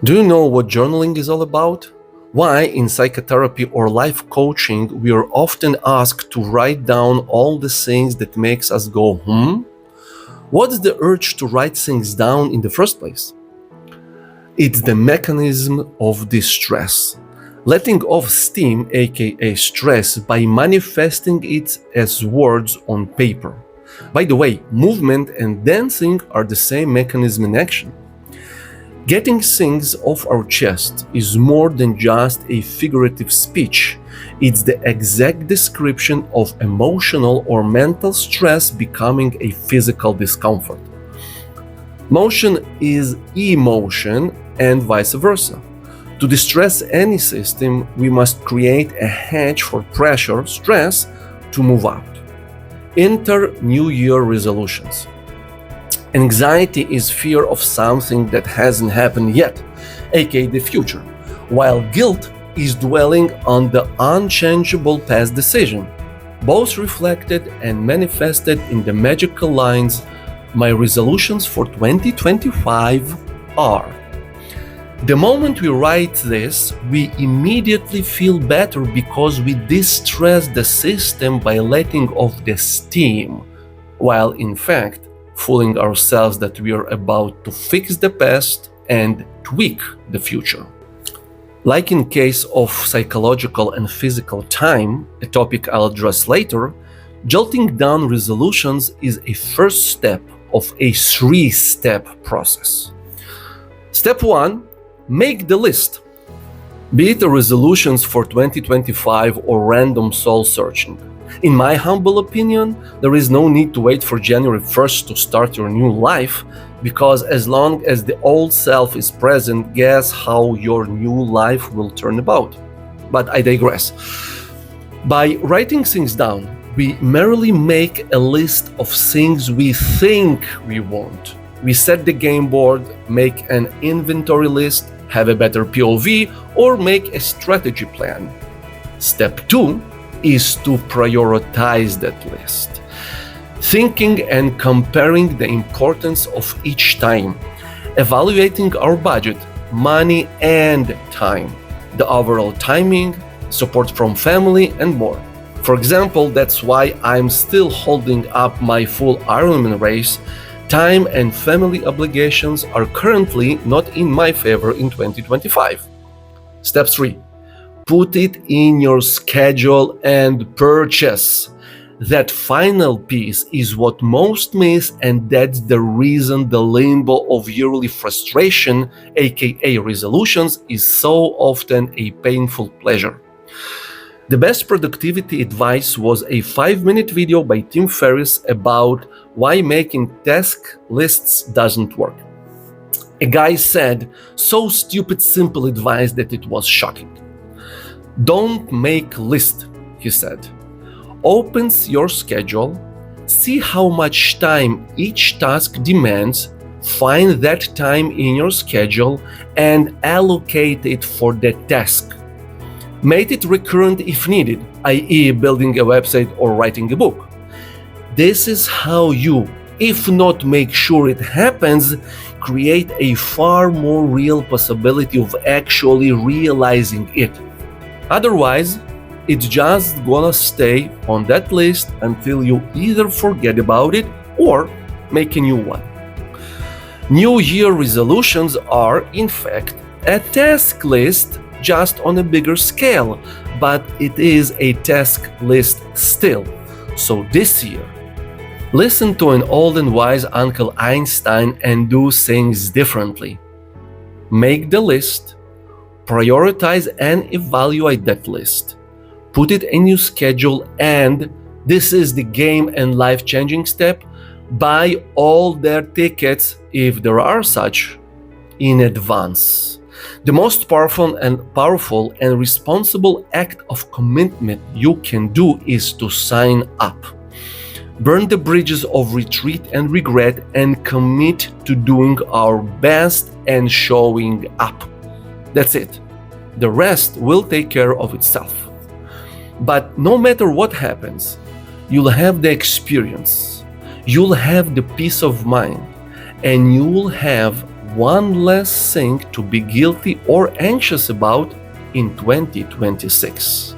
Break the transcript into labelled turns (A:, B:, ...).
A: Do you know what journaling is all about? Why in psychotherapy or life coaching we are often asked to write down all the things that makes us go, What's the urge to write things down in the first place? It's the mechanism of distress. Letting off steam, aka stress, by manifesting it as words on paper. By the way, movement and dancing are the same mechanism in action. Getting things off our chest is more than just a figurative speech. It's the exact description of emotional or mental stress becoming a physical discomfort. Motion is emotion and vice versa. To distress any system, we must create a hedge for pressure, stress, to move out. Enter New Year resolutions. Anxiety is fear of something that hasn't happened yet, aka the future, while guilt is dwelling on the unchangeable past decision, both reflected and manifested in the magical lines, "My resolutions for 2025 are." The moment we write this, we immediately feel better because we distress the system by letting off the steam, while in fact, fooling ourselves that we are about to fix the past and tweak the future. Like in case of psychological and physical time, a topic I'll address later, jotting down resolutions is a first step of a three-step process. Step 1, make the list. Be it the resolutions for 2025 or random soul searching. In my humble opinion, there is no need to wait for January 1st to start your new life, because as long as the old self is present, guess how your new life will turn about. But I digress. By writing things down, we merely make a list of things we think we want. We set the game board, make an inventory list, have a better POV, or make a strategy plan. Step 2 is to prioritize that list. Thinking and comparing the importance of each time, evaluating our budget, money and time, the overall timing, support from family, and more. For example, that's why I'm still holding up my full Ironman race. Time and family obligations are currently not in my favor in 2025. Step 3. Put it in your schedule and purchase. That final piece is what most miss, and that's the reason the limbo of yearly frustration, aka resolutions, is so often a painful pleasure. The best productivity advice was a 5-minute video by Tim Ferriss about why making task lists doesn't work. A guy said, so stupid simple advice that it was shocking. Don't make list, he said. Open your schedule, see how much time each task demands, find that time in your schedule and allocate it for that task. Make it recurrent if needed, i.e. building a website or writing a book. This is how you, if not make sure it happens, create a far more real possibility of actually realizing it. Otherwise, it's just gonna stay on that list until you either forget about it or make a new one. New Year resolutions are, in fact, a task list just on a bigger scale, but it is a task list still. So this year, listen to an old and wise Uncle Einstein and do things differently. Make the list, prioritize and evaluate that list, put it in your schedule, and this is the game and life-changing step, buy all their tickets, if there are such, in advance. The most powerful and responsible act of commitment you can do is to sign up. Burn the bridges of retreat and regret and commit to doing our best and showing up. That's it. The rest will take care of itself. But no matter what happens, you'll have the experience, you'll have the peace of mind, and you'll have one less thing to be guilty or anxious about in 2026.